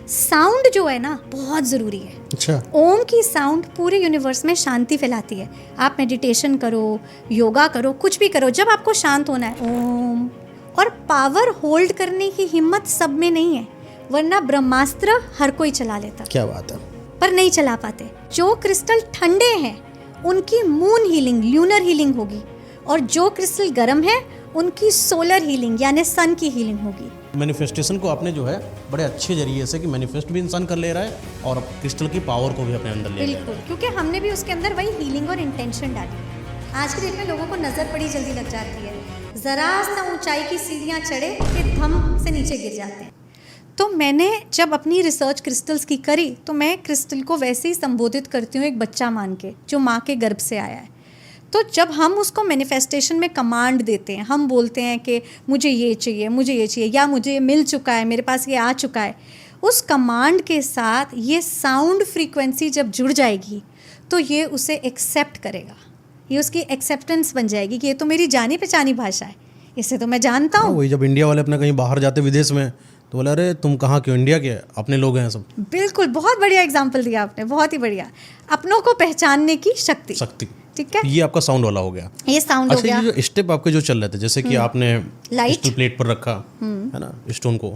Sound जो है ना बहुत ज़रूरी है। अच्छा। ओम की साउंड पूरे यूनिवर्स में शांति फैलाती है। आप मेडिटेशन करो, योगा करो, कुछ भी करो, जब आपको शांत होना है ओम। और पावर होल्ड करने की हिम्मत सब में नहीं है, वरना ब्रह्मास्त्र हर कोई चला लेता, क्या बात है। पर नहीं चला पाते। जो क्रिस्टल ठंडे हैं उनकी मून हीलिंग, ल्यूनर हीलिंग होगी, और जो क्रिस्टल गर्म है उनकी सोलर हीलिंग यानी सन की हीलिंग होगी। मैनिफेस्टेशन को आपने जो है बड़े अच्छे जरिए से कि मैनिफेस्ट भी इंसान कर ले रहा है और क्रिस्टल की पावर को भी अपने अंदर ले रहा है। बिल्कुल, क्योंकि हमने भी उसके अंदर वही हीलिंग और इंटेंशन डाली। आज की डेट में लोगों को नज़र बड़ी जल्दी लग जाती है, ज़रा सा ऊंचाई की सीढ़ियाँ चढ़े कि धम से नीचे गिर जाते हैं। तो मैंने जब अपनी रिसर्च क्रिस्टल्स की करी तो मैं क्रिस्टल को वैसे ही संबोधित करती हूँ एक बच्चा मान के जो माँ के गर्भ से आया है। तो जब हम उसको मैनिफेस्टेशन में कमांड देते हैं, हम बोलते हैं कि मुझे ये चाहिए, मुझे ये चाहिए, या मुझे मिल चुका है, मेरे पास ये आ चुका है, उस कमांड के साथ ये साउंड फ्रीक्वेंसी जब जुड़ जाएगी तो ये उसे एक्सेप्ट करेगा, ये उसकी एक्सेप्टेंस बन जाएगी कि ये तो मेरी जानी पहचानी भाषा है, इसे तो मैं जानता हूँ। वही जब इंडिया वाले अपने कहीं बाहर जाते विदेश में तो बोला अरे तुम कहाँ के, इंडिया के अपने लोग हैं सब। बिल्कुल, बहुत बढ़िया एग्जाम्पल दिया आपने, बहुत ही बढ़िया। अपनों को पहचानने की शक्ति, ठीक है। ये आपका साउंड वाला हो गया, ये साउंड हो गया। अच्छा, ये जो स्टेप आपके जो चल रहे थे, जैसे कि आपने क्रिस्टल प्लेट पर रखा है ना स्टोन को,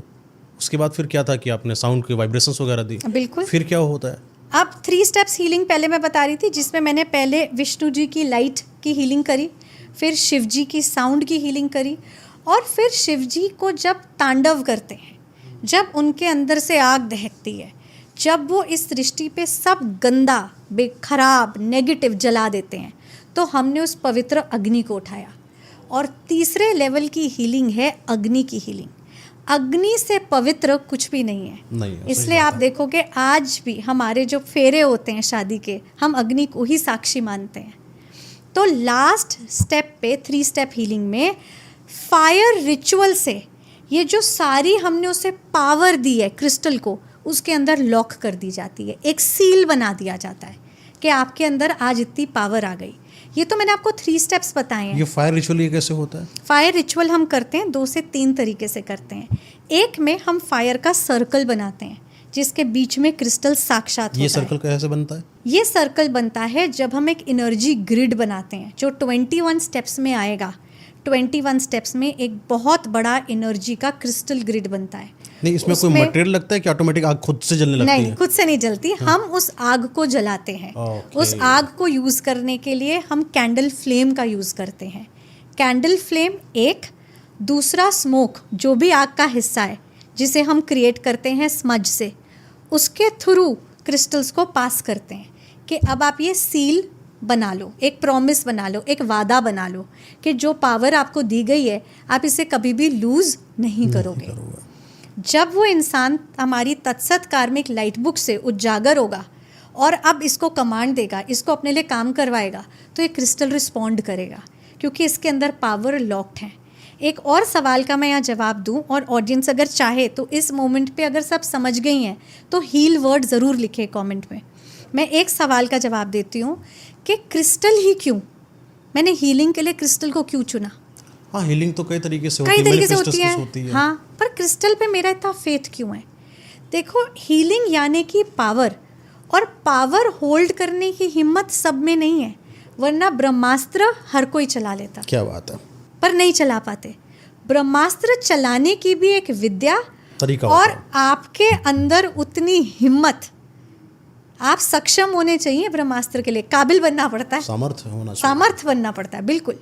उसके बाद फिर क्या था कि आपने साउंड के वाइब्रेशंस वगैरह दी, बिल्कुल। फिर क्या होता है? अब 3 स्टेप्स हीलिंग पहले मैं बता रही थी, जिसमें मैंने पहले विष्णु जी की लाइट की हीलिंग करी, फिर शिव जी की साउंड की हीलिंग करी, और फिर शिव जी को जब तांडव करते हैं, जब उनके अंदर से आग दहकती है, जब वो इस सृष्टि पे सब गंदा, बेखराब, नेगेटिव जला देते हैं, तो हमने उस पवित्र अग्नि को उठाया। और तीसरे लेवल की हीलिंग है अग्नि की हीलिंग। अग्नि से पवित्र कुछ भी नहीं है, इसलिए आप देखोगे आज भी हमारे जो फेरे होते हैं शादी के, हम अग्नि को ही साक्षी मानते हैं। तो लास्ट स्टेप पे 3 स्टेप हीलिंग में फायर रिचुअल से ये जो सारी हमने उसे पावर दी है क्रिस्टल को, उसके अंदर लॉक कर दी जाती है, एक सील बना दिया जाता है कि आपके अंदर आज इतनी पावर आ गई। ये तो मैंने आपको 3 स्टेप्स बताए हैं। ये फायर रिचुअल ये कैसे होता है? फायर रिचुअल हम करते हैं 2 से 3 तरीके से करते हैं। एक में हम फायर का सर्कल बनाते हैं जिसके बीच में क्रिस्टल साक्षात होता है। ये सर्कल कैसे बनता है? ये सर्कल बनता है जब हम एक एनर्जी ग्रिड बनाते हैं जो 21 स्टेप्स में आएगा। 21 स्टेप्स में एक बहुत बड़ा एनर्जी का क्रिस्टल ग्रिड बनता है। नहीं, इसमें कोई मटेरियल लगता है कि ऑटोमेटिक आग खुद से जलने लगती है? नहीं, खुद से नहीं जलती, हम उस आग को जलाते हैं। उस आग को यूज़ करने के लिए हम कैंडल फ्लेम का यूज़ करते हैं। कैंडल फ्लेम एक, दूसरा स्मोक, जो भी आग का हिस्सा है जिसे हम क्रिएट करते हैं स्मज से, उसके थ्रू क्रिस्टल्स को पास करते हैं कि अब आप ये सील बना लो, एक प्रॉमिस बना लो, एक वादा बना लो कि जो पावर आपको दी गई है आप इसे कभी भी लूज़ नहीं करोगे। जब वो इंसान हमारी तत्सत कार्मिक लाइट बुक से उजागर होगा और अब इसको कमांड देगा, इसको अपने लिए काम करवाएगा, तो ये क्रिस्टल रिस्पॉन्ड करेगा क्योंकि इसके अंदर पावर लॉक्ड है। एक और सवाल का मैं यहाँ जवाब दूं, और ऑडियंस अगर चाहे तो इस मोमेंट पे अगर सब समझ गई हैं तो हील वर्ड ज़रूर लिखे कमेंट में। मैं एक सवाल का जवाब देती हूँ कि क्रिस्टल ही क्यों, मैंने हीलिंग के लिए क्रिस्टल को क्यों चुना? हाँ, हीलिंग तो कई तरीके से होती है। हाँ, पर क्रिस्टल पे मेरा इतना फेथ क्यों है? देखो, हीलिंग यानी कि पावर, और पावर होल्ड करने की हिम्मत सब में नहीं है, वरना ब्रह्मास्त्र हर कोई चला लेता। क्या बात है। पर नहीं चला पाते। ब्रह्मास्त्र चलाने की भी एक विद्या तरीका और आपके अंदर उतनी हिम्मत, आप सक्षम होने चाहिए ब्रह्मास्त्र के लिए, काबिल बनना पड़ता है, सामर्थ्य बनना पड़ता है। बिल्कुल।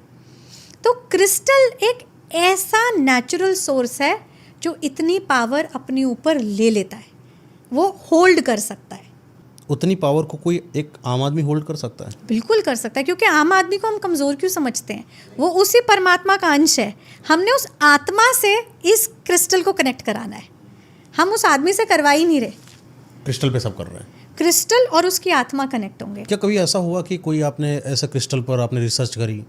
तो क्रिस्टल एक ऐसा नेचुरल सोर्स है जो इतनी पावर अपने ऊपर ले लेता है, वो होल्ड कर सकता है। उतनी पावर को कोई एक आम आदमी होल्ड कर सकता है? बिल्कुल कर सकता है, क्योंकि आम आदमी को हम कमज़ोर क्यों समझते हैं? वो उसी परमात्मा का अंश है। हमने उस आत्मा से इस क्रिस्टल को कनेक्ट कराना है, हम उस आदमी से करवा ही नहीं रहे। क्रिस्टल पे सब कर रहे हैं, क्रिस्टल और उसकी आत्मा कनेक्ट होंगे। क्या कभी ऐसा हुआ कि कोई आपने ऐसा क्रिस्टल पर आपने रिसर्च करी,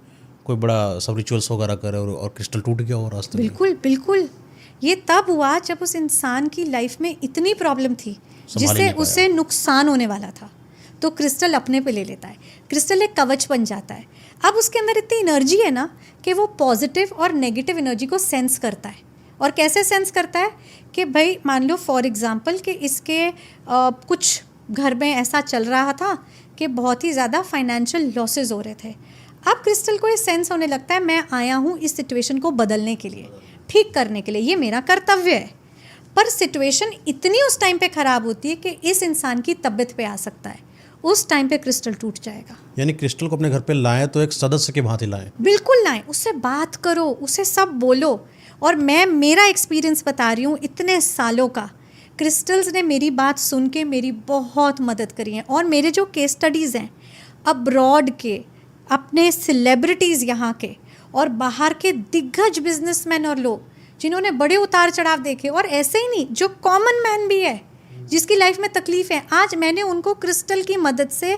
कोई बड़ा सब रिचुअल्स वगैरह करे और क्रिस्टल टूट गया हो रास्ते में? बिल्कुल बिल्कुल। ये तब हुआ जब उस इंसान की लाइफ में इतनी प्रॉब्लम थी जिससे उसे नुकसान होने वाला था, तो क्रिस्टल अपने पे ले लेता है। क्रिस्टल एक कवच बन जाता है। अब उसके अंदर इतनी एनर्जी है ना कि वो पॉजिटिव और नेगेटिव एनर्जी को सेंस करता है, और कैसे सेंस करता है कि भाई मान लो फॉर एग्जांपल कि इसके कुछ घर में ऐसा चल रहा था कि बहुत ही ज़्यादा फाइनेंशियल लॉसेस हो रहे थे। अब क्रिस्टल को ये सेंस होने लगता है मैं आया हूँ इस सिचुएशन को बदलने के लिए, ठीक करने के लिए, ये मेरा कर्तव्य है। पर सिचुएशन इतनी उस टाइम पे ख़राब होती है कि इस इंसान की तबीयत पे आ सकता है, उस टाइम पे क्रिस्टल टूट जाएगा। यानी क्रिस्टल को अपने घर पे लाएं तो एक सदस्य के भांति लाएं। बिल्कुल लाएं, उससे बात करो, उसे सब बोलो। और मैं मेरा एक्सपीरियंस बता रही हूँ इतने सालों का, क्रिस्टल्स ने मेरी बात सुन के मेरी बहुत मदद करी है। और मेरे जो केस स्टडीज़ हैं अब्रॉड के, अपने सेलिब्रिटीज़ यहाँ के और बाहर के दिग्गज बिजनेसमैन और लोग जिन्होंने बड़े उतार चढ़ाव देखे, और ऐसे ही नहीं जो कॉमन मैन भी है जिसकी लाइफ में तकलीफ है, आज मैंने उनको क्रिस्टल की मदद से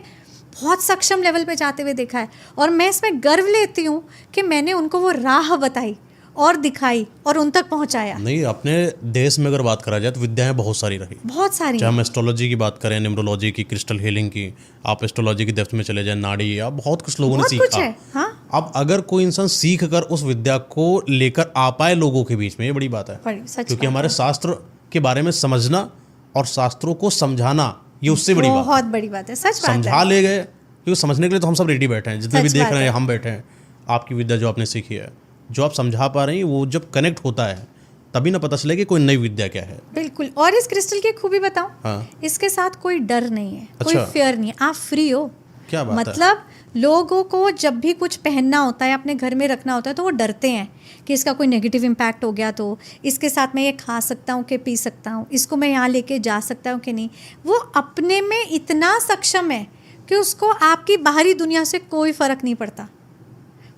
बहुत सक्षम लेवल पे जाते हुए देखा है। और मैं इसमें गर्व लेती हूँ कि मैंने उनको वो राह बताई और दिखाई और उन तक पहुँचाया। नहीं, अपने देश में अगर बात करा जाए तो विद्याएं बहुत सारी रही, बहुत सारी। चाहे हम एस्ट्रोलॉजी की बात करें, न्यूमरोलॉजी की, क्रिस्टल हीलिंग की, आप एस्ट्रोलॉजी की डेप्थ में चले जाए, नाड़ी, या बहुत कुछ लोगों ने सीखा। हाँ? अब अगर कोई इंसान सीख कर उस विद्या को लेकर आ पाए लोगों के बीच में, ये बड़ी बात है। क्योंकि हमारे शास्त्र के बारे में समझना और शास्त्रों को समझाना, ये उससे बड़ी बात, बहुत बड़ी बात है। सच बात है। समझा ले गए, क्योंकि समझने के लिए तो हम सब रेडी बैठे हैं, जितने भी देख रहे हैं हम बैठे हैं। आपकी विद्या जो आपने सीखी है, जो आप समझा पा रही हैं, वो जब कनेक्ट होता है तभी ना पता चले कि कोई नई विद्या क्या है। बिल्कुल। और इस क्रिस्टल की खूबी बताऊं, हाँ। इसके साथ कोई डर नहीं है, अच्छा। कोई फियर नहीं है, आप फ्री हो। क्या बात मतलब लोगों को जब भी कुछ पहनना होता है, अपने घर में रखना होता है, तो वो डरते हैं कि इसका कोई नेगेटिव इम्पैक्ट हो गया तो इसके साथ मैं ये खा सकता हूँ कि पी सकता हूँ, इसको मैं यहाँ लेके जा सकता हूँ कि नहीं। वो अपने में इतना सक्षम है कि उसको आपकी बाहरी दुनिया से कोई फ़र्क नहीं पड़ता।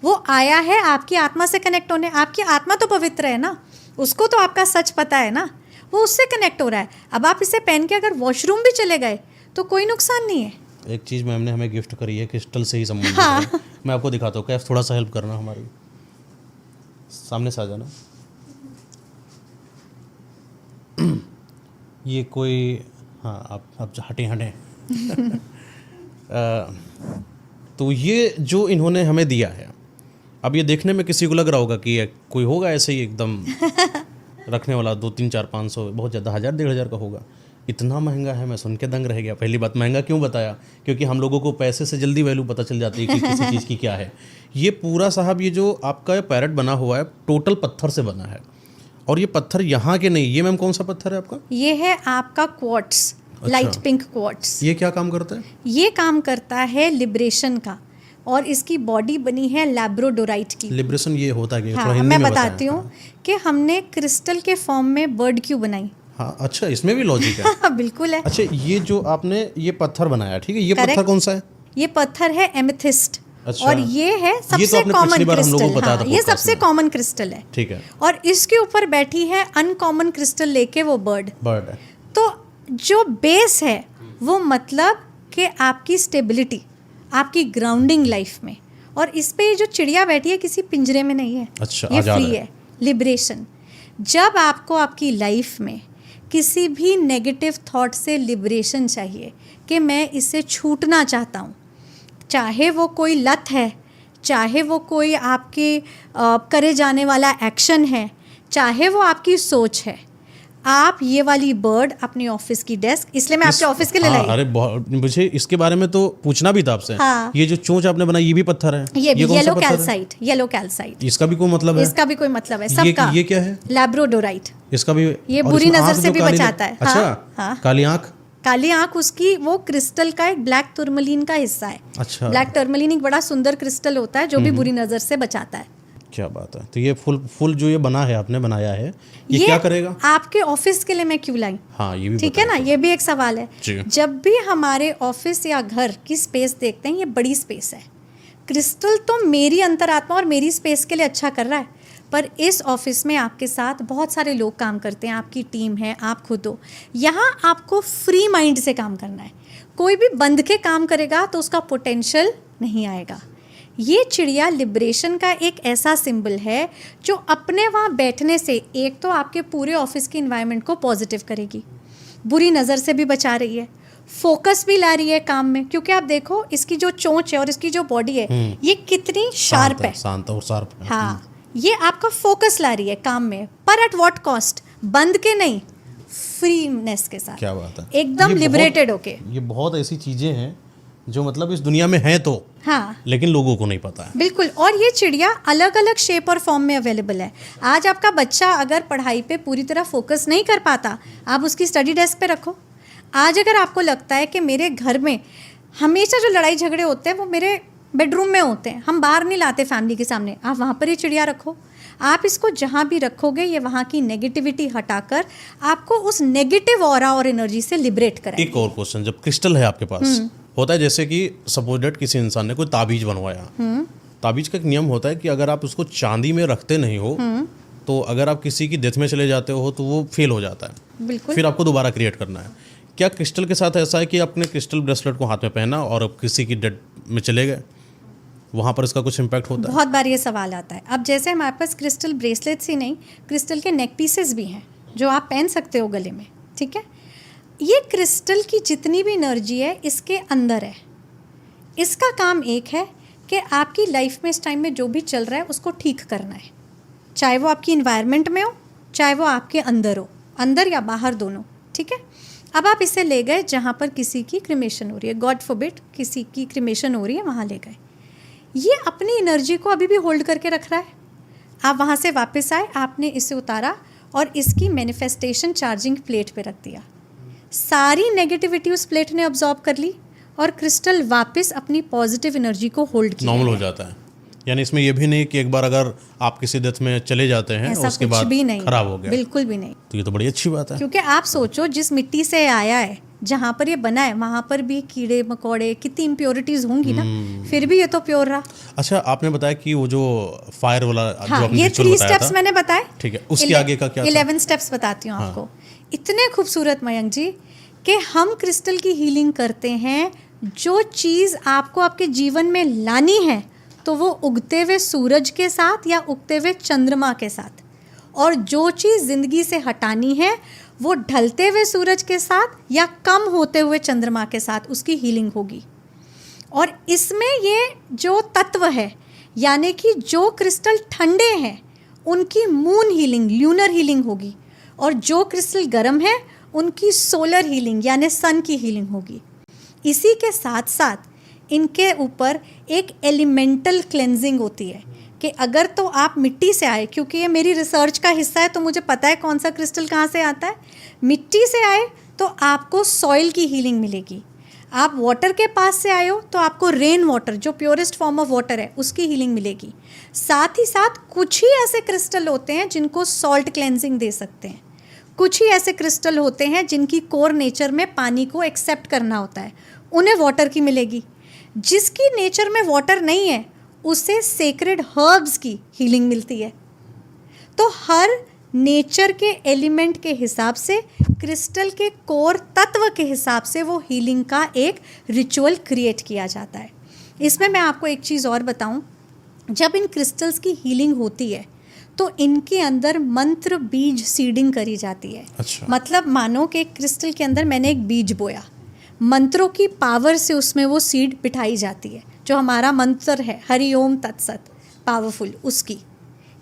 वो आया है आपकी आत्मा से कनेक्ट होने। आपकी आत्मा तो पवित्र है ना, उसको तो आपका सच पता है ना, वो उससे कनेक्ट हो रहा है। अब आप इसे पहन के अगर वॉशरूम भी चले गए तो कोई नुकसान नहीं है। एक चीज़ मैम ने हमें गिफ्ट करी है, क्रिस्टल से ही संबंधित है। मैं आपको दिखाता हूँ, कैफ थोड़ा सा हेल्प करना, हमारी सामने से आ जाना। ये कोई, हाँ आप हटें तो ये जो इन्होंने हमें दिया है, अब ये देखने में किसी को लग रहा होगा कि ये कोई होगा ऐसे ही एकदम रखने वाला, 2, 3, 4, 500, बहुत ज़्यादा, 1000, 1500 का होगा। इतना महंगा है, मैं सुन के दंग रह गया। पहली बात, महंगा क्यों बताया? क्योंकि हम लोगों को पैसे से जल्दी वैल्यू पता चल जाती है कि किसी चीज़ की क्या है। ये पूरा साहब, ये जो आपका पैरेट बना हुआ है, टोटल पत्थर से बना है। और ये पत्थर यहाँ के नहीं, ये मैम कौन सा पत्थर है आपका? ये है आपका क्वार्ट्स, लाइट पिंक क्वार्ट्स। ये क्या काम करता है? ये काम करता है लिबरेशन का, और इसकी बॉडी बनी है लैब्रोडोराइट की। लिबरेशन ये होता है कि हाँ, मैं बताती हूँ कि हमने क्रिस्टल के फॉर्म में बर्ड क्यों बनाई। हाँ, अच्छा, इसमें भी लॉजिक है। बिल्कुल है। अच्छा, ये जो आपने ये पत्थर बनाया, ठीक है, ये पत्थर कौन सा है? ये पत्थर है एमेथिस्ट। अच्छा। और ये है सबसे कॉमन क्रिस्टल। हाँ, ये सबसे कॉमन क्रिस्टल है, ठीक है। और इसके ऊपर बैठी है अनकॉमन क्रिस्टल लेके वो बर्ड है। तो जो बेस है वो मतलब कि आपकी स्टेबिलिटी, आपकी ग्राउंडिंग लाइफ में। और इस पे जो चिड़िया बैठी है किसी पिंजरे में नहीं है। अच्छा, ये फ्री है, लिबरेशन। जब आपको आपकी लाइफ में किसी भी नेगेटिव थॉट से लिबरेशन चाहिए कि मैं इससे छूटना चाहता हूँ, चाहे वो कोई लत है, चाहे वो कोई आपके करे जाने वाला एक्शन है, चाहे वो आपकी सोच है, आप ये वाली बर्ड अपने ऑफिस की डेस्क, इसलिए मैं आपके ऑफिस के लिए लाई। अरे मुझे इसके बारे में तो पूछना भी था आपसे। हाँ। ये जो चोंच आपने बनाई, ये भी पत्थर है? ये येलो कैल्साइट। येलो कैल्साइट, इसका भी कोई मतलब है? इसका भी कोई मतलब है सबका। ये क्या है? लैब्रोडोराइट। इसका भी, ये बुरी नजर से भी बचाता है। अच्छा, काली आंख। काली आंख उसकी, वो क्रिस्टल का एक ब्लैक टर्मलिन का हिस्सा है। अच्छा। ब्लैक टर्मलिन एक बड़ा सुंदर क्रिस्टल होता है जो भी बुरी नजर से बचाता है। क्या बात है। तो ये फुल जो ये बना है, आपने बनाया है, ये क्या करेगा? आपके ऑफिस के लिए मैं क्यों लाई? हाँ, ये भी ठीक है ना, ये भी एक सवाल है। जब भी हमारे ऑफिस या घर की स्पेस देखते हैं, ये बड़ी स्पेस है। क्रिस्टल तो मेरी अंतरात्मा और मेरी स्पेस के लिए अच्छा कर रहा है, पर इस ऑफिस में आपके साथ बहुत सारे लोग काम करते हैं, आपकी टीम है, आप खुद हो। यहाँ आपको फ्री माइंड से काम करना है। कोई भी बंध के काम करेगा तो उसका पोटेंशियल नहीं आएगा। ये चिड़िया लिबरेशन का एक ऐसा सिंबल है जो अपने वहाँ बैठने से एक तो आपके पूरे ऑफिस की इन्वायरमेंट को पॉजिटिव करेगी, बुरी नज़र से भी बचा रही है, फोकस भी ला रही है काम में। क्योंकि आप देखो इसकी जो चोंच है और इसकी जो बॉडी है, ये कितनी शार्प है। शांत और शार्प है। हाँ, ये आपका फोकस ला रही है काम में, पर एट व्हाट कॉस्ट? बंद के नहीं, फ्रीनेस के साथ। क्या बात है, एकदम लिबरेटेड होके। ये बहुत ऐसी चीजें हैं जो मतलब इस दुनिया में हैं तो, हाँ, लेकिन लोगों को नहीं पता है। बिल्कुल। और ये चिड़िया अलग अलग शेप और फॉर्म में अवेलेबल है। आज आपका बच्चा अगर पढ़ाई पे पूरी तरह फोकस नहीं कर पाता, आप उसकी स्टडी डेस्क पे रखो। आज अगर आपको लगता है कि मेरे घर में हमेशा जो लड़ाई झगड़े होते हैं वो मेरे बेडरूम में होते हैं, हम बाहर नहीं लाते फैमिली के सामने, आप वहाँ पर ये चिड़िया रखो। आप इसको जहाँ भी रखोगे ये वहाँ की नेगेटिविटी हटाकर आपको उस नेगेटिव ऑरा और एनर्जी से लिबरेट कराएगी। एक और क्वेश्चन, जब क्रिस्टल है आपके पास, होता है जैसे कि सपोज डेट किसी इंसान ने कोई ताबीज बनवाया, ताबीज का एक नियम होता है कि अगर आप उसको चांदी में रखते नहीं हो तो अगर आप किसी की डेथ में चले जाते हो तो वो फेल हो जाता है, बिल्कुल। फिर आपको दोबारा क्रिएट करना है। क्या क्रिस्टल के साथ ऐसा है कि आपने क्रिस्टल ब्रेसलेट को हाथ में पहना और अब किसी की डेथ में चले गए, वहाँ पर इसका कुछ इम्पैक्ट होता है? बहुत बार ये सवाल आता है। अब जैसे हमारे पास क्रिस्टल ब्रेसलेट्स ही नहीं, क्रिस्टल के नेक पीसेस भी हैं जो आप पहन सकते हो गले में, ठीक है। ये क्रिस्टल की जितनी भी एनर्जी है इसके अंदर है। इसका काम एक है कि आपकी लाइफ में इस टाइम में जो भी चल रहा है उसको ठीक करना है, चाहे वो आपकी इन्वायरमेंट में हो, चाहे वो आपके अंदर हो, अंदर या बाहर दोनों, ठीक है। अब आप इसे ले गए जहाँ पर किसी की क्रिमेशन हो रही है, गॉड फॉरबिड किसी की क्रिमेशन हो रही है, वहाँ ले गए। ये अपनी एनर्जी को अभी भी होल्ड करके रख रहा है। आप वहाँ से वापस आए, आपने इसे उतारा और इसकी मैनिफेस्टेशन चार्जिंग प्लेट पे रख दिया। सारी नेगेटिविटी उस प्लेट ने अब्जॉर्ब कर ली और क्रिस्टल वापस अपनी पॉजिटिव एनर्जी को होल्ड किया, नॉर्मल हो जाता है। यानी इसमें यह भी नहीं कि एक बार अगर आप किसी डेथ में चले जाते हैं ऐसा उसके कुछ बाद भी नहीं, खराब हो गया, बिल्कुल भी नहीं। तो ये तो बड़ी अच्छी बात है। क्योंकि आप सोचो जिस मिट्टी से आया है, जहाँ पर ये बना है वहाँ पर भी कीड़े मकोड़े कितनी इम्प्योरिटीज होंगी ना, फिर भी ये तो प्योर रहा। अच्छा, आपने बताया कि वो जो फायर वाला हाँ, जो आपने ये रिचुअल 3 बताया स्टेप्स था, मैंने बताए। ठीक है, उसके आगे का क्या था? 11 स्टेप्स बताती हूँ आपको। इतने खूबसूरत मयंक जी कि हम क्रिस्टल की हीलिंग करते हैं। जो चीज़ आपको आपके जीवन में लानी है तो वो उगते हुए सूरज के साथ या उगते हुए चंद्रमा के साथ, और जो चीज़ ज़िंदगी से हटानी है वो ढलते हुए सूरज के साथ या कम होते हुए चंद्रमा के साथ उसकी हीलिंग होगी। और इसमें ये जो तत्व है, यानी कि जो क्रिस्टल ठंडे हैं उनकी मून हीलिंग, ल्यूनर हीलिंग होगी, और जो क्रिस्टल गर्म है उनकी सोलर हीलिंग यानी सन की हीलिंग होगी। इसी के साथ साथ इनके ऊपर एक एलिमेंटल क्लेंजिंग होती है कि अगर तो आप मिट्टी से आए, क्योंकि ये मेरी रिसर्च का हिस्सा है तो मुझे पता है कौन सा क्रिस्टल कहाँ से आता है। मिट्टी से आए तो आपको सॉइल की हीलिंग मिलेगी। आप वाटर के पास से आए हो तो आपको रेन वाटर, जो प्योरेस्ट फॉर्म ऑफ वाटर है, उसकी हीलिंग मिलेगी। साथ ही साथ कुछ ही ऐसे क्रिस्टल होते हैं जिनको सॉल्ट क्लेंजिंग दे सकते हैं। कुछ ही ऐसे क्रिस्टल होते हैं जिनकी कोर नेचर में पानी को एक्सेप्ट करना होता है, उन्हें वाटर की मिलेगी। जिसकी नेचर में वाटर नहीं है उसे सेक्रेड हर्ब्स की हीलिंग मिलती है। तो हर नेचर के एलिमेंट के हिसाब से, क्रिस्टल के कोर तत्व के हिसाब से वो हीलिंग का एक रिचुअल क्रिएट किया जाता है। इसमें मैं आपको एक चीज़ और बताऊं, जब इन क्रिस्टल्स की हीलिंग होती है तो इनके अंदर मंत्र बीज सीडिंग करी जाती है। अच्छा। मतलब मानो कि क्रिस्टल के अंदर मैंने एक बीज बोया, मंत्रों की पावर से उसमें वो सीड बिठाई जाती है। जो हमारा मंत्र है हरि ओम तत्सत, पावरफुल, उसकी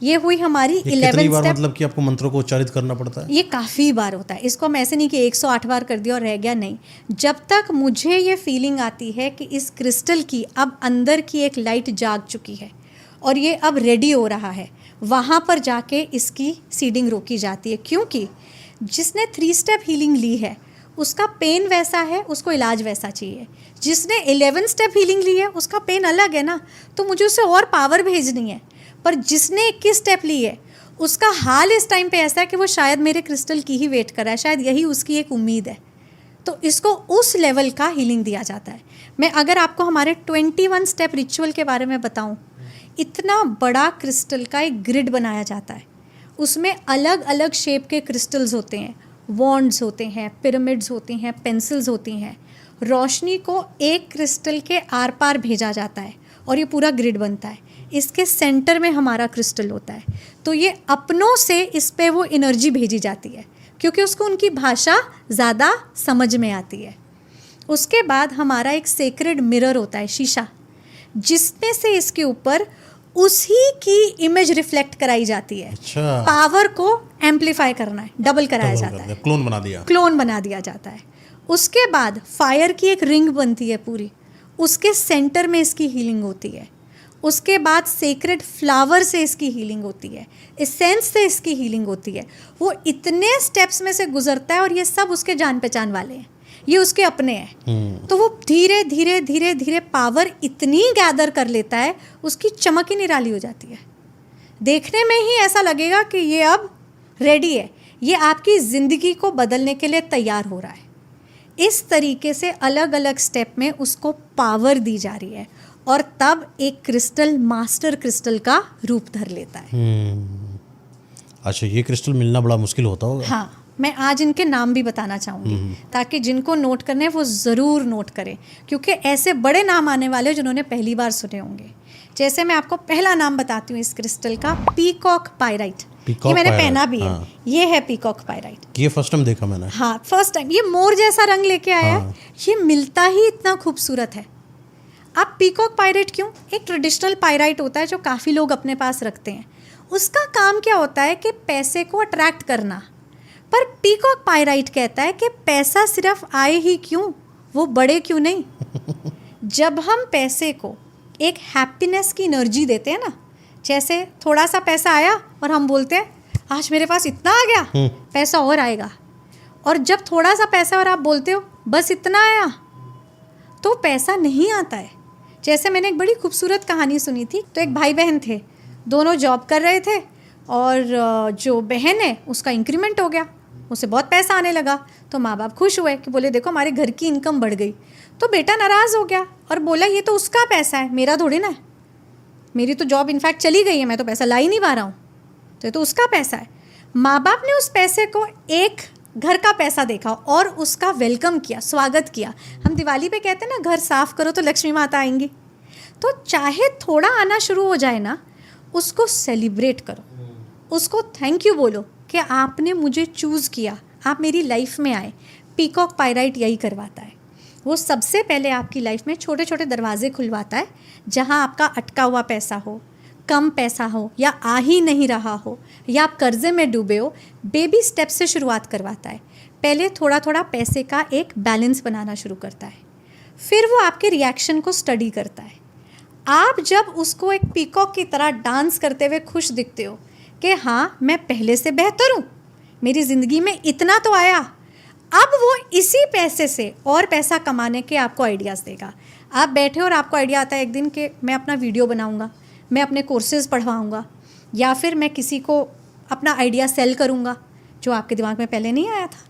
ये हुई हमारी 11 बार, स्टेप। मतलब कि आपको मंत्रों को उच्चारित करना पड़ता है? ये काफ़ी बार होता है। इसको हम ऐसे नहीं कि 108 बार कर दिया और रह गया, नहीं। जब तक मुझे ये फीलिंग आती है कि इस क्रिस्टल की अब अंदर की एक लाइट जाग चुकी है और ये अब रेडी हो रहा है, वहाँ पर जाके इसकी सीडिंग रोकी जाती है। क्योंकि जिसने 3 स्टेप हीलिंग ली है उसका पेन वैसा है, उसको इलाज वैसा चाहिए। जिसने 11 स्टेप हीलिंग ली है उसका पेन अलग है ना, तो मुझे उसे और पावर भेजनी है। पर जिसने 21 स्टेप ली है उसका हाल इस टाइम पे ऐसा है कि वो शायद मेरे क्रिस्टल की ही वेट कर रहा है, शायद यही उसकी एक उम्मीद है। तो इसको उस लेवल का हीलिंग दिया जाता है। मैं अगर आपको हमारे 21 स्टेप रिचुअल के बारे में बताऊं, इतना बड़ा क्रिस्टल का एक ग्रिड बनाया जाता है। उसमें अलग अलग शेप के क्रिस्टल्स होते हैं, वॉन्ड्स होते हैं, पिरामिड्स होती हैं, पेंसिल्स होती हैं। रोशनी को एक क्रिस्टल के आर पार भेजा जाता है और ये पूरा ग्रिड बनता है। इसके सेंटर में हमारा क्रिस्टल होता है, तो ये अपनों से इस पे वो एनर्जी भेजी जाती है क्योंकि उसको उनकी भाषा ज़्यादा समझ में आती है। उसके बाद हमारा एक सेक्रेड मिरर होता है, शीशा, जिसमें से इसके ऊपर उसी की इमेज रिफ्लेक्ट कराई जाती है। अच्छा, पावर को एम्पलीफाई करना है, डबल कराया जाता है, क्लोन बना दिया। क्लोन बना दिया जाता है। उसके बाद फायर की एक रिंग बनती है पूरी, उसके सेंटर में इसकी हीलिंग होती है। उसके बाद सेक्रेड फ्लावर से इसकी हीलिंग होती है, एसेंस से इसकी हीलिंग होती है। वो इतने स्टेप्स में से गुजरता है और ये सब उसके जान पहचान वाले हैं, ये उसके अपने हैं। तो वो धीरे धीरे धीरे धीरे पावर इतनी गैदर कर लेता है, उसकी चमक ही निराली हो जाती है। देखने में ही ऐसा लगेगा कि ये अब रेडी है, ये आपकी ज़िंदगी को बदलने के लिए तैयार हो रहा है। इस तरीके से अलग अलग स्टेप में उसको पावर दी जा रही है और तब एक क्रिस्टल मास्टर क्रिस्टल का रूप धर लेता है। अच्छा, ये क्रिस्टल मिलना बड़ा मुश्किल होता होगा। हाँ, मैं आज इनके नाम भी बताना चाहूँगी ताकि जिनको नोट करने हैं वो ज़रूर नोट करें, क्योंकि ऐसे बड़े नाम आने वाले हैं जिन्होंने पहली बार सुने होंगे। जैसे मैं आपको पहला नाम बताती हूँ इस क्रिस्टल का, पीकॉक पायराइट। ये मैंने पहना भी है, ये है पीकॉक पायराइट। ये फर्स्ट टाइम देखा मैंने। हाँ, फर्स्ट टाइम। ये मोर जैसा रंग लेके आया है, ये मिलता ही इतना खूबसूरत है। अब पीकॉक पायराइट क्यों? एक ट्रेडिशनल पायराइट होता है जो काफ़ी लोग अपने पास रखते हैं। उसका काम क्या होता है कि पैसे को अट्रैक्ट करना, पर पीकॉक पायराइट कहता है कि पैसा सिर्फ आए ही क्यों, वो बढ़े क्यों नहीं। जब हम पैसे को एक हैप्पीनेस की एनर्जी देते हैं ना, जैसे थोड़ा सा पैसा आया और हम बोलते हैं आज मेरे पास इतना आ गया, पैसा और आएगा। और जब थोड़ा सा पैसा और आप बोलते हो बस इतना आया, तो पैसा नहीं आता है। जैसे मैंने एक बड़ी खूबसूरत कहानी सुनी थी। तो एक भाई बहन थे, दोनों जॉब कर रहे थे और जो बहन है उसका इंक्रीमेंट हो गया, उसे बहुत पैसा आने लगा। तो माँ बाप खुश हुए कि बोले देखो हमारे घर की इनकम बढ़ गई। तो बेटा नाराज़ हो गया और बोला ये तो उसका पैसा है, मेरा थोड़ी ना है, मेरी तो जॉब इनफैक्ट चली गई है, मैं तो पैसा ला ही नहीं पा रहा हूँ, तो ये तो उसका पैसा है। माँ बाप ने उस पैसे को एक घर का पैसा देखा और उसका वेलकम किया, स्वागत किया। हम दिवाली पे कहते हैं ना घर साफ करो तो लक्ष्मी माता आएंगी। तो चाहे थोड़ा आना शुरू हो जाए ना, उसको सेलिब्रेट करो, उसको थैंक यू बोलो कि आपने मुझे चूज़ किया, आप मेरी लाइफ में आए। पीकॉक पायराइट यही करवाता है। वो सबसे पहले आपकी लाइफ में छोटे छोटे दरवाजे खुलवाता है, जहाँ आपका अटका हुआ पैसा हो, कम पैसा हो या आ ही नहीं रहा हो या आप कर्जे में डूबे हो, बेबी स्टेप से शुरुआत करवाता है। पहले थोड़ा थोड़ा पैसे का एक बैलेंस बनाना शुरू करता है, फिर वो आपके रिएक्शन को स्टडी करता है। आप जब उसको एक पीकॉक की तरह डांस करते हुए खुश दिखते हो कि हाँ मैं पहले से बेहतर हूँ, मेरी ज़िंदगी में इतना तो आया, अब वो इसी पैसे से और पैसा कमाने के आपको आइडियाज़ देगा। आप बैठे और आपको आइडिया आता है एक दिन कि मैं अपना वीडियो बनाऊंगा, मैं अपने कोर्सेज़ पढ़वाऊंगा, या फिर मैं किसी को अपना आइडिया सेल करूंगा जो आपके दिमाग में पहले नहीं आया था।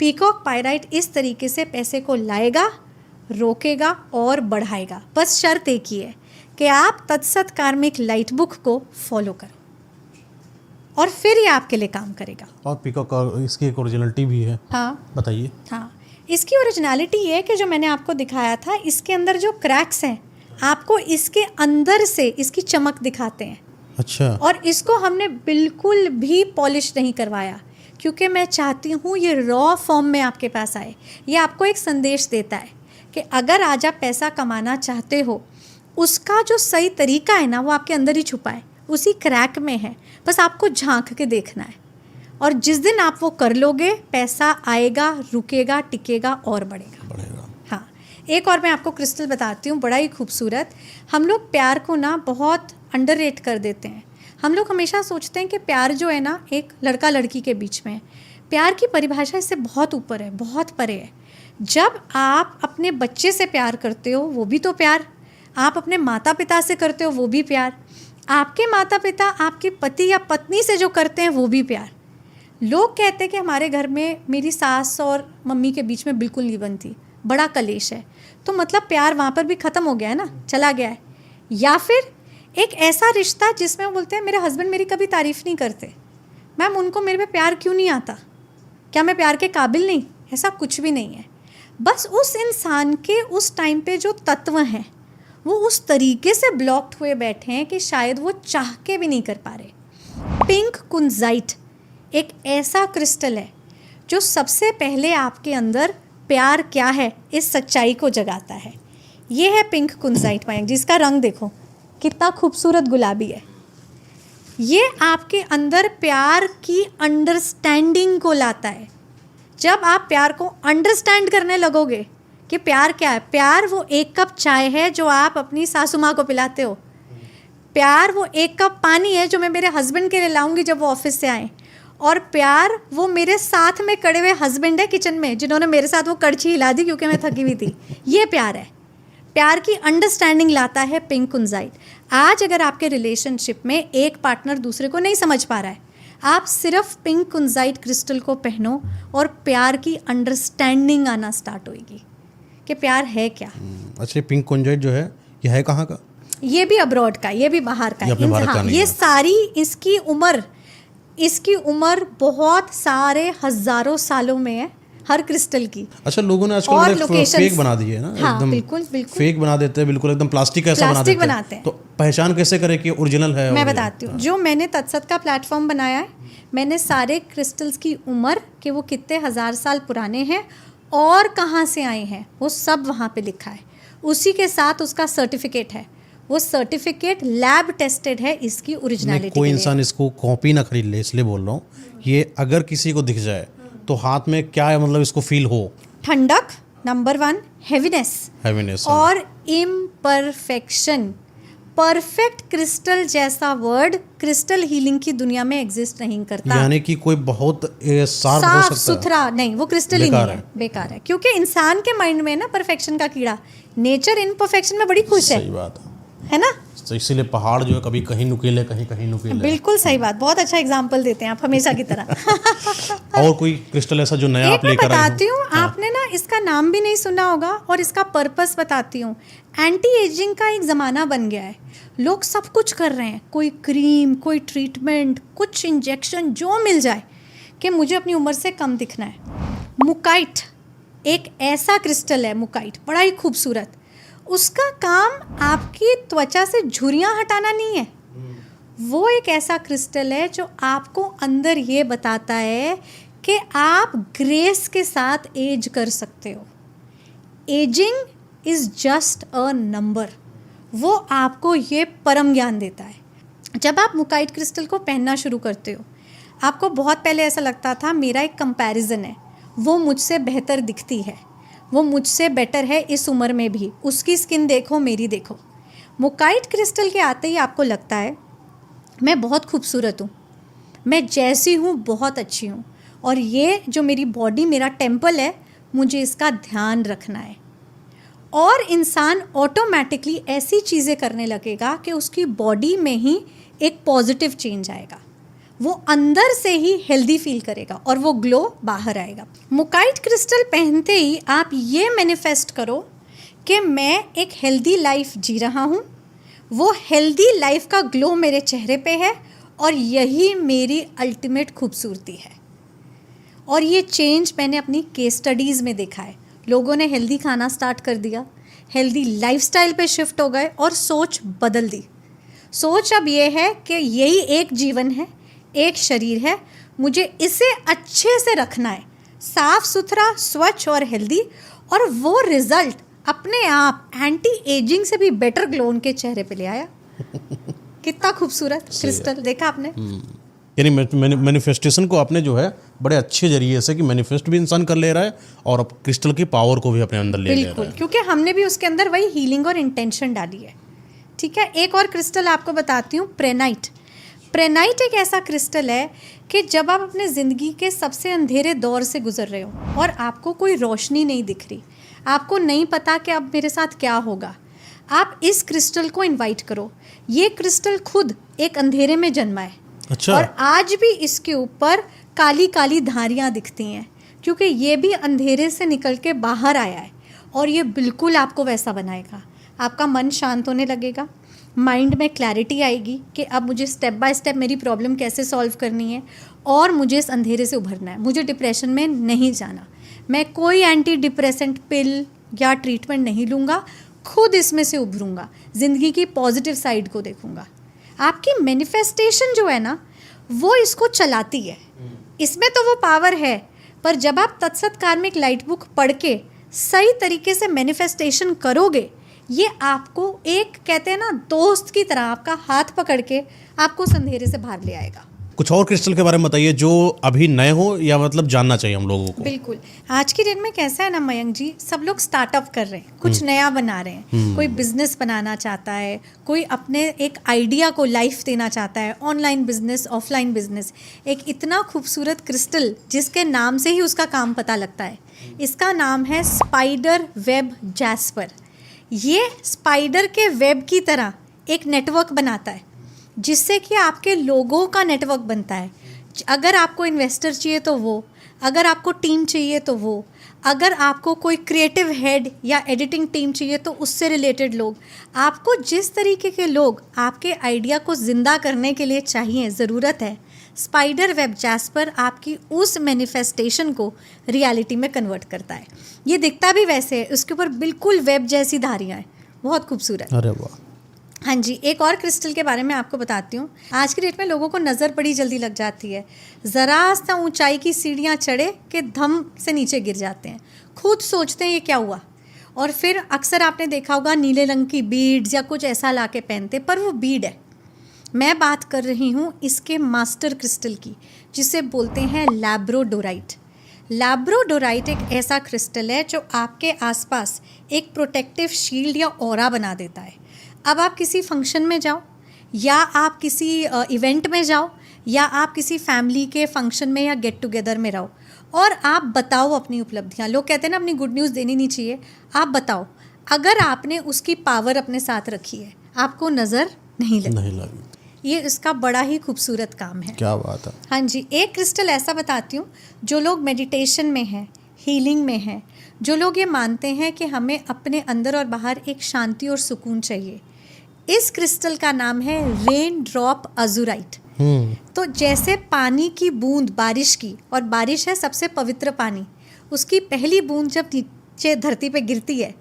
पीकॉक पायराइट इस तरीके से पैसे को लाएगा, रोकेगा और बढ़ाएगा। बस शर्त एक ही है कि आप तत्सत कार्मिक लाइट बुक को फॉलो करो और फिर ये आपके लिए काम करेगा। और पीकॉक का इसकी एक ओरिजिनलिटी भी है। हाँ बताइए। हाँ, इसकी ओरिजिनलिटी ये है कि जो मैंने आपको दिखाया था, इसके अंदर जो क्रैक्स हैं आपको इसके अंदर से इसकी चमक दिखाते हैं। अच्छा। और इसको हमने बिल्कुल भी पॉलिश नहीं करवाया, क्योंकि मैं चाहती हूँ ये रॉ फॉर्म में आपके पास आए। ये आपको एक संदेश देता है कि अगर आज आप पैसा कमाना चाहते हो, उसका जो सही तरीका है ना, वो आपके अंदर ही छुपा है, उसी क्रैक में है, बस आपको झांक के देखना है। और जिस दिन आप वो कर लोगे, पैसा आएगा, रुकेगा, टिकेगा और बढ़ेगा। हाँ, एक और मैं आपको क्रिस्टल बताती हूँ, बड़ा ही खूबसूरत। हम लोग प्यार को ना बहुत अंडररेट कर देते हैं। हम लोग हमेशा सोचते हैं कि प्यार जो है ना एक लड़का लड़की के बीच में है। प्यार की परिभाषा इससे बहुत ऊपर है, बहुत परे है। जब आप अपने बच्चे से प्यार करते हो वो भी तो प्यार, आप अपने माता पिता से करते हो वो भी प्यार, आपके माता पिता आपके पति या पत्नी से जो करते हैं वो भी प्यार। लोग कहते हैं कि हमारे घर में मेरी सास और मम्मी के बीच में बिल्कुल नहीं बनती, बड़ा कलेश है, तो मतलब प्यार वहाँ पर भी ख़त्म हो गया है ना, चला गया है। या फिर एक ऐसा रिश्ता जिसमें वो बोलते हैं मेरे हस्बैंड मेरी कभी तारीफ़ नहीं करते, मैम उनको मेरे पे प्यार क्यों नहीं आता, क्या मैं प्यार के काबिल नहीं? ऐसा कुछ भी नहीं है। बस उस इंसान के उस टाइम पे जो तत्व हैं वो उस तरीके से ब्लॉक्ड हुए बैठे हैं कि शायद वो चाह के भी नहीं कर पा रहे। पिंक कुंजाइट एक ऐसा क्रिस्टल है जो सबसे पहले आपके अंदर प्यार क्या है इस सच्चाई को जगाता है। ये है पिंक कुंजाइट मयंक, जिसका रंग देखो कितना खूबसूरत गुलाबी है। ये आपके अंदर प्यार की अंडरस्टैंडिंग को लाता है। जब आप प्यार को अंडरस्टैंड करने लगोगे कि प्यार क्या है, प्यार वो एक कप चाय है जो आप अपनी सासू माँ को पिलाते हो, प्यार वो एक कप पानी है जो मैं मेरे हस्बैंड के लिए लाऊंगी जब वो ऑफिस से आए, और प्यार वो मेरे साथ में खड़े हुए हस्बैंड है किचन में जिन्होंने मेरे साथ वो कड़छी हिला दी क्योंकि मैं थकी हुई थी। ये प्यार है। प्यार की अंडरस्टैंडिंग लाता है पिंक कुंजाइट। आज अगर आपके रिलेशनशिप में एक पार्टनर दूसरे को नहीं समझ पा रहा है, आप सिर्फ पिंक कुंजाइट क्रिस्टल को पहनो और प्यार की अंडरस्टैंडिंग आना स्टार्ट होगी कि प्यार है क्या। अच्छा, पिंक कुंजाइट जो है ये है कहाँ का? ये भी अब्रॉड का, ये भी बाहर का ये अपने भारत का हाँ, नहीं ये है। सारी इसकी उम्र बहुत सारे हजारों सालों में है हर क्रिस्टल की। अच्छा, लोगों ने और आजकल locations- फेक बना दिए है ना, हाँ, एकदम बिल्कुल बिल्कुल फेक बना देते हैं, बिल्कुल एकदम प्लास्टिक ऐसा बना प्लास्टिक देते बनाते हैं। तो पहचान कैसे करें कि ओरिजिनल है? मैं और ये- बताती हूँ, जो मैंने तत्सत का प्लेटफॉर्म बनाया है, मैंने सारे क्रिस्टल्स की उम्र कि वो कितने हज़ार साल पुराने हैं और कहाँ से आए हैं वो सब वहाँ पे लिखा है। उसी के साथ उसका सर्टिफिकेट है, वो सर्टिफिकेट लैब टेस्टेड है इसकी नहीं, ओरिजिनलिटी कोई के लिए। इंसान इसको कॉपी ना खरीद ले, इसलिए बोल रहा हूँ। ये अगर किसी को दिख जाए तो हाथ में क्या है, मतलब इसको फील हो? ठंडक नंबर 1, हैवीनेस हैवीनेस और इम्परफेक्शन। परफेक्ट क्रिस्टल जैसा वर्ड क्रिस्टल हीलिंग की दुनिया में एग्जिस्ट नहीं करता। यानी कि कोई बहुत शार्प हो साफ सकता है। सुथरा नहीं, वो क्रिस्टल ही बेकार नहीं है, बेकार है। क्योंकि इंसान के माइंड में ना परफेक्शन का कीड़ा, नेचर इम्परफेक्शन में बड़ी खुश सही बात है ना। तो इसीलिए पहाड़ जो है कभी कहीं नुकीले कहीं कहीं नुकीले। बिल्कुल सही बात, बहुत अच्छा एग्जाम्पल देते हैं आप हमेशा की तरह। और कोई क्रिस्टल ऐसा जो नया एक आप मैं लेकर आए हो? बताती हूँ, आपने ना इसका नाम भी नहीं सुना होगा और इसका पर्पस बताती हूँ। एंटी एजिंग का एक ज़माना बन गया है, लोग सब कुछ कर रहे हैं, कोई क्रीम, कोई ट्रीटमेंट, कुछ इंजेक्शन, जो मिल जाए कि मुझे अपनी उम्र से कम दिखना है। मुकाइट एक ऐसा क्रिस्टल है, मुकाइट बड़ा ही खूबसूरत। उसका काम आपकी त्वचा से झुर्रियाँ हटाना नहीं है, वो एक ऐसा क्रिस्टल है जो आपको अंदर ये बताता है कि आप ग्रेस के साथ एज कर सकते हो। Ageing is just a number, वो आपको ये परम ज्ञान देता है। जब आप मुकाइट क्रिस्टल को पहनना शुरू करते हो, आपको बहुत पहले ऐसा लगता था मेरा एक कंपैरिजन है, वो मुझसे बेहतर दिखती है, वो मुझसे बेटर है इस उम्र में भी, उसकी स्किन देखो मेरी देखो। मुकाइट क्रिस्टल के आते ही आपको लगता है मैं बहुत खूबसूरत हूँ, मैं जैसी हूँ बहुत अच्छी हूँ, और ये जो मेरी बॉडी मेरा टेम्पल है, मुझे इसका ध्यान रखना है। और इंसान ऑटोमेटिकली ऐसी चीज़ें करने लगेगा कि उसकी बॉडी में ही एक पॉजिटिव चेंज आएगा, वो अंदर से ही हेल्दी फील करेगा और वो ग्लो बाहर आएगा। मुकाइट क्रिस्टल पहनते ही आप ये मैनिफेस्ट करो कि मैं एक हेल्दी लाइफ जी रहा हूँ, वो हेल्दी लाइफ का ग्लो मेरे चेहरे पे है और यही मेरी अल्टीमेट खूबसूरती है। और ये चेंज मैंने अपनी केस स्टडीज़ में देखा है, लोगों ने हेल्दी खाना स्टार्ट कर दिया, हेल्दी लाइफस्टाइल पे शिफ्ट हो गए और सोच बदल दी। सोच अब ये है कि यही एक जीवन है, एक शरीर है, मुझे इसे अच्छे से रखना है, साफ सुथरा, स्वच्छ और हेल्दी, और वो रिजल्ट अपने आप एंटी एजिंग से भी बेटर ग्लो उनके चेहरे पे ले आया। कितना खूबसूरत क्रिस्टल, देखा आपने? यानी मैनिफेस्टेशन को आपने जो है बड़े अच्छे जरिए से कि मैनिफेस्ट भी इंसान कर ले रहा है और अब क्रिस्टल की पावर को भी अपने अंदर ले रहा बिल्कुल, है। क्योंकि हमने भी उसके अंदर वही हीलिंग और इंटेंशन डाली है। ठीक है, एक और क्रिस्टल आपको बताती हूँ, प्रेनाइट। प्रेनाइट एक ऐसा क्रिस्टल है कि जब आप अपने ज़िंदगी के सबसे अंधेरे दौर से गुजर रहे हो और आपको कोई रोशनी नहीं दिख रही, आपको नहीं पता कि अब मेरे साथ क्या होगा, आप इस क्रिस्टल को इनवाइट करो। ये क्रिस्टल खुद एक अंधेरे में जन्मा है। अच्छा। और आज भी इसके ऊपर काली काली धारियाँ दिखती हैं, क्योंकि ये भी अंधेरे से निकल के बाहर आया है और ये बिल्कुल आपको वैसा बनाएगा। आपका मन शांत होने लगेगा, माइंड में क्लैरिटी आएगी कि अब मुझे स्टेप बाय स्टेप मेरी प्रॉब्लम कैसे सॉल्व करनी है और मुझे इस अंधेरे से उभरना है। मुझे डिप्रेशन में नहीं जाना, मैं कोई एंटी डिप्रेसेंट पिल या ट्रीटमेंट नहीं लूँगा, खुद इसमें से उभरूँगा, ज़िंदगी की पॉजिटिव साइड को देखूँगा। आपकी मैनिफेस्टेशन जो है ना, वो इसको चलाती है, इसमें तो वो पावर है। पर जब आप तत्सत कार्मिक लाइट बुक पढ़ के सही तरीके से मैनिफेस्टेशन करोगे, ये आपको एक कहते हैं ना दोस्त की तरह आपका हाथ पकड़ के आपको उस अंधेरे से बाहर ले आएगा। कुछ और क्रिस्टल के बारे में बताइए जो अभी नए हो या मतलब जानना चाहिए हम लोगों को। बिल्कुल, आज की डेट में कैसा है ना मयंक जी, सब लोग स्टार्टअप कर रहे हैं, कुछ नया बना रहे हैं। कोई बिजनेस बनाना चाहता है, कोई अपने एक आइडिया को लाइफ देना चाहता है, ऑनलाइन बिजनेस, ऑफलाइन बिजनेस। एक इतना खूबसूरत क्रिस्टल जिसके नाम से ही उसका काम पता लगता है, इसका नाम है स्पाइडर वेब जैस्पर। ये स्पाइडर के वेब की तरह एक नेटवर्क बनाता है जिससे कि आपके लोगों का नेटवर्क बनता है। अगर आपको इन्वेस्टर चाहिए तो वो, अगर आपको टीम चाहिए तो वो, अगर आपको कोई क्रिएटिव हेड या एडिटिंग टीम चाहिए तो उससे रिलेटेड लोग, आपको जिस तरीके के लोग आपके आइडिया को ज़िंदा करने के लिए चाहिए, ज़रूरत है, स्पाइडर वेब जैस्पर आपकी उस मैनिफेस्टेशन को रियलिटी में कन्वर्ट करता है। ये दिखता भी वैसे है, उसके ऊपर बिल्कुल वेब जैसी धारियाँ हैं, बहुत खूबसूरत। अरे वाह। हाँ जी, एक और क्रिस्टल के बारे में आपको बताती हूँ। आज की डेट में लोगों को नज़र बड़ी जल्दी लग जाती है, ज़रा सा ऊंचाई की सीढ़ियाँ चढ़े कि धम से नीचे गिर जाते हैं, खुद सोचते हैं ये क्या हुआ, और फिर अक्सर आपने देखा होगा नीले रंग की बीड्स या कुछ ऐसा ला के पहनते, पर वो बीड है। मैं बात कर रही हूँ इसके मास्टर क्रिस्टल की, जिसे बोलते हैं लैब्रोडोराइट। लैब्रोडोराइट एक ऐसा क्रिस्टल है जो आपके आसपास एक प्रोटेक्टिव शील्ड या ऑरा बना देता है। अब आप किसी फंक्शन में जाओ, या आप किसी इवेंट में जाओ, या आप किसी फैमिली के फंक्शन में या गेट टुगेदर में रहो, और आप बताओ अपनी उपलब्धियाँ। लोग कहते हैं ना अपनी गुड न्यूज़ देनी नहीं चाहिए, आप बताओ। अगर आपने उसकी पावर अपने साथ रखी है, आपको नज़र नहीं लगी। ये इसका बड़ा ही खूबसूरत काम है। क्या बात है। हाँ जी, एक क्रिस्टल ऐसा बताती हूँ, जो लोग मेडिटेशन में हैं, हीलिंग में हैं, जो लोग ये मानते हैं कि हमें अपने अंदर और बाहर एक शांति और सुकून चाहिए, इस क्रिस्टल का नाम है रेन ड्रॉप अजुराइट। तो जैसे पानी की बूंद बारिश की, और बारिश है सबसे पवित्र पानी, उसकी पहली बूंद जब नीचे धरती पे गिरती है,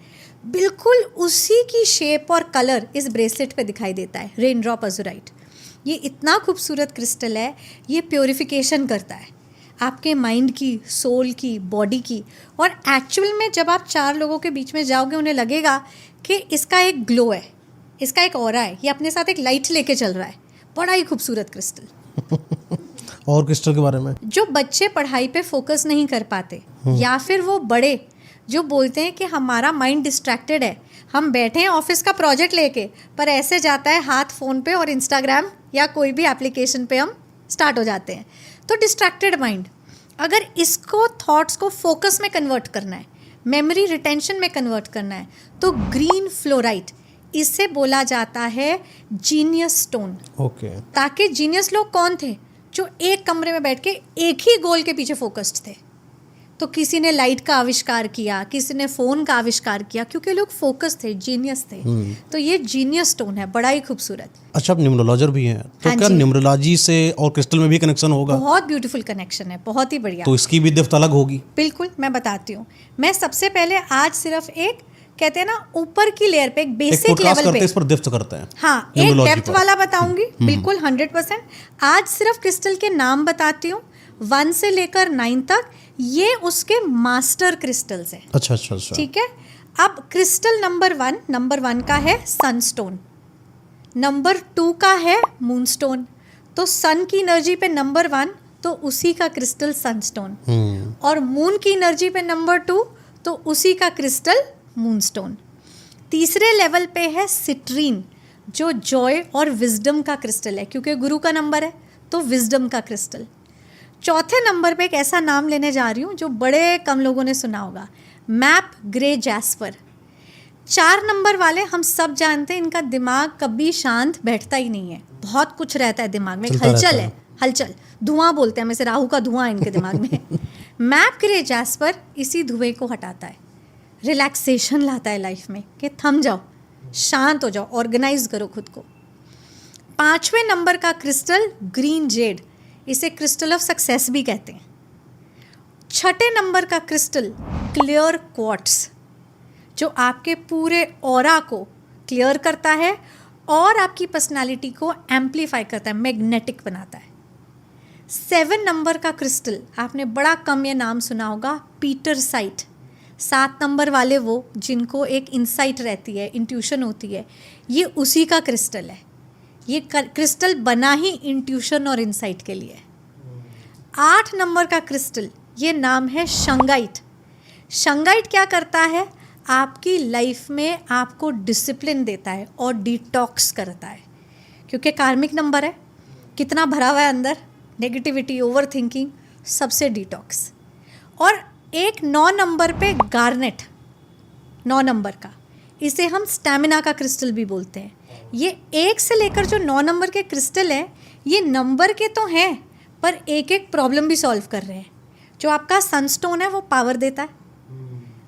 बिल्कुल उसी की शेप और कलर इस ब्रेसलेट पे दिखाई देता है, रेन ड्रॉप अजुराइट। ये इतना खूबसूरत क्रिस्टल है, ये प्योरिफिकेशन करता है आपके माइंड की, सोल की, बॉडी की। और एक्चुअल में जब आप 4 लोगों के बीच में जाओगे, उन्हें लगेगा कि इसका एक ग्लो है, इसका एक ऑरा है, ये अपने साथ एक लाइट लेके चल रहा है। बड़ा ही खूबसूरत क्रिस्टल। और क्रिस्टल के बारे में, जो बच्चे पढ़ाई पे फोकस नहीं कर पाते, या फिर वो बड़े जो बोलते हैं कि हमारा माइंड डिस्ट्रैक्टेड है, हम बैठे हैं ऑफिस का प्रोजेक्ट लेके, पर ऐसे जाता है हाथ फ़ोन पे और इंस्टाग्राम या कोई भी एप्लीकेशन पे हम स्टार्ट हो जाते हैं, तो डिस्ट्रैक्टेड माइंड। अगर इसको थॉट्स को फोकस में कन्वर्ट करना है, मेमोरी रिटेंशन में कन्वर्ट करना है, तो ग्रीन फ्लोराइट, इससे बोला जाता है जीनियस स्टोन। ओके। ताकि जीनियस लोग कौन थे? जो एक कमरे में बैठ के एक ही गोल के पीछे फोकस्ड थे। तो किसी ने लाइट का आविष्कार किया, किसी ने फ़ोन का आविष्कार किया, क्योंकि लोग फोकस थे, जीनियस थे। तो ये जीनियस स्टोन है, बड़ा ही खूबसूरत। अच्छा, आप न्यूमरोलॉजर भी हैं, तो हाँ क्या जी। न्यूमरोलॉजी से और क्रिस्टल में भी कनेक्शन होगा? बहुत ब्यूटीफुल कनेक्शन है, बहुत ही बढ़िया। तो इसकी भी दिफ्त अलग होगी? बिल्कुल, मैं बताती हूँ। मैं सबसे पहले आज सिर्फ एक कहते हैं ना ऊपर की लेयर पे, एक बेसिक लेवल पे इस पर दिफ्त करते हैं। हाँ, एक डेप्थ वाला बताऊंगी, बिल्कुल 100%। आज सिर्फ क्रिस्टल के नाम बताती हूँ, 1 से लेकर 9 तक। ये उसके मास्टर क्रिस्टल्स हैं। अच्छा अच्छा अच्छा, ठीक है। अब क्रिस्टल नंबर 1 का है सनस्टोन, नंबर 2 का है मूनस्टोन। तो सन की एनर्जी पे नंबर 1, तो उसी का क्रिस्टल सनस्टोन, और मून की एनर्जी पे नंबर 2, तो उसी का क्रिस्टल मूनस्टोन। तीसरे लेवल पे है सिट्रीन, जो जॉय और विजडम का क्रिस्टल है, क्योंकि गुरु का नंबर है तो विजडम का क्रिस्टल। चौथे नंबर पे एक ऐसा नाम लेने जा रही हूँ जो बड़े कम लोगों ने सुना होगा, मैप ग्रे जैस्पर। 4 नंबर वाले हम सब जानते हैं, इनका दिमाग कभी शांत बैठता ही नहीं है, बहुत कुछ रहता है दिमाग में, हलचल है, हलचल, धुआं बोलते हैं, में से राहु का धुआं है इनके दिमाग में। मैप ग्रे जैस्पर इसी धुएं को हटाता है, रिलैक्सेशन लाता है लाइफ में, कि थम जाओ, शांत हो जाओ, ऑर्गेनाइज करो खुद को। 5वें नंबर का क्रिस्टल ग्रीन जेड, इसे क्रिस्टल ऑफ सक्सेस भी कहते हैं। 6ठे नंबर का क्रिस्टल क्लियर क्वार्ट्स, जो आपके पूरे ऑरा को क्लियर करता है और आपकी पर्सनालिटी को एम्पलीफाई करता है, मैग्नेटिक बनाता है। 7 नंबर का क्रिस्टल आपने बड़ा कम ये नाम सुना होगा, पीटर साइट। 7 नंबर वाले वो जिनको एक इंसाइट रहती है, इंट्यूशन होती है, ये उसी का क्रिस्टल है। ये क्रिस्टल बना ही इंट्यूशन और इंसाइट के लिए। 8 नंबर का क्रिस्टल, ये नाम है शंगाइट। शंगाइट क्या करता है? आपकी लाइफ में आपको डिसिप्लिन देता है और डिटॉक्स करता है, क्योंकि कार्मिक नंबर है, कितना भरा हुआ है अंदर, नेगेटिविटी, ओवर थिंकिंग, सबसे डिटॉक्स। और एक 9 नंबर पे गार्नेट, 9 नंबर का, इसे हम स्टैमिना का क्रिस्टल भी बोलते हैं। ये 1 से लेकर जो 9 नंबर के क्रिस्टल हैं, ये नंबर के तो हैं पर एक एक प्रॉब्लम भी सॉल्व कर रहे हैं। जो आपका सनस्टोन है वो पावर देता है,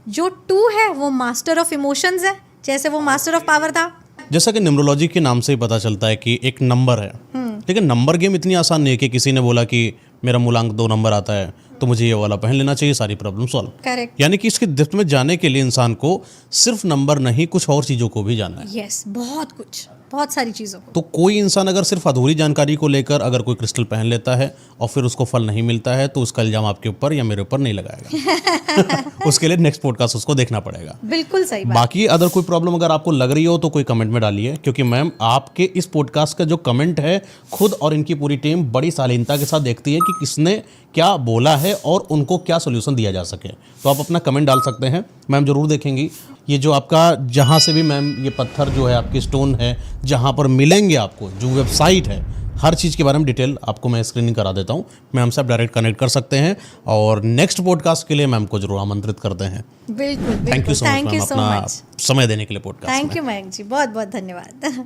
जो 2 है वो मास्टर ऑफ इमोशंस है, जैसे वो मास्टर ऑफ पावर था। जैसा कि न्यूमरोलॉजी के नाम से ही पता चलता है कि एक नंबर है, लेकिन नंबर गेम इतनी आसान नहीं है कि किसी ने बोला कि मेरा मूलांक 2 नंबर आता है तो मुझे ये वाला पहन लेना चाहिए, सारी प्रॉब्लम सॉल्व। करेक्ट। यानी कि इसके डेप्थ में जाने के लिए इंसान को सिर्फ नंबर नहीं, कुछ और चीज़ों को भी जानना है। यस, बहुत कुछ, बहुत सारी चीज़ों को। तो कोई इंसान अगर सिर्फ अधूरी जानकारी को लेकर अगर कोई क्रिस्टल पहन लेता है और फिर उसको फल नहीं मिलता है, तो उसका इल्जाम आपके ऊपर या मेरे ऊपर नहीं लगाएगा। उसके लिए नेक्स्ट पॉडकास्ट उसको देखना पड़ेगा। बिल्कुल सही बात। बाकी अदर कोई प्रॉब्लम अगर आपको लग रही हो तो कोई कमेंट में डालिए, क्योंकि मैम आपके इस पॉडकास्ट का जो कमेंट है, खुद और इनकी पूरी टीम बड़ी शालीनता के साथ देखती है कि किसने क्या बोला है और उनको क्या सोल्यूशन दिया जा सके। तो आप अपना कमेंट डाल सकते हैं, मैम जरूर देखेंगी। ये जो आपका जहाँ से भी मैम ये पत्थर जो है, आपकी स्टोन है, जहाँ पर मिलेंगे आपको, जो वेबसाइट है, हर चीज़ के बारे में डिटेल आपको मैं स्क्रीनिंग करा देता हूँ। मैम से आप डायरेक्ट कनेक्ट कर सकते हैं और नेक्स्ट पॉडकास्ट के लिए मैम को जरूर आमंत्रित करते हैं। बिल्कुल, thank you so much thank ma'am, you so अपना मच। समय देने के लिए पॉडकास्ट में। थैंक यू मयंक जी, बहुत बहुत धन्यवाद।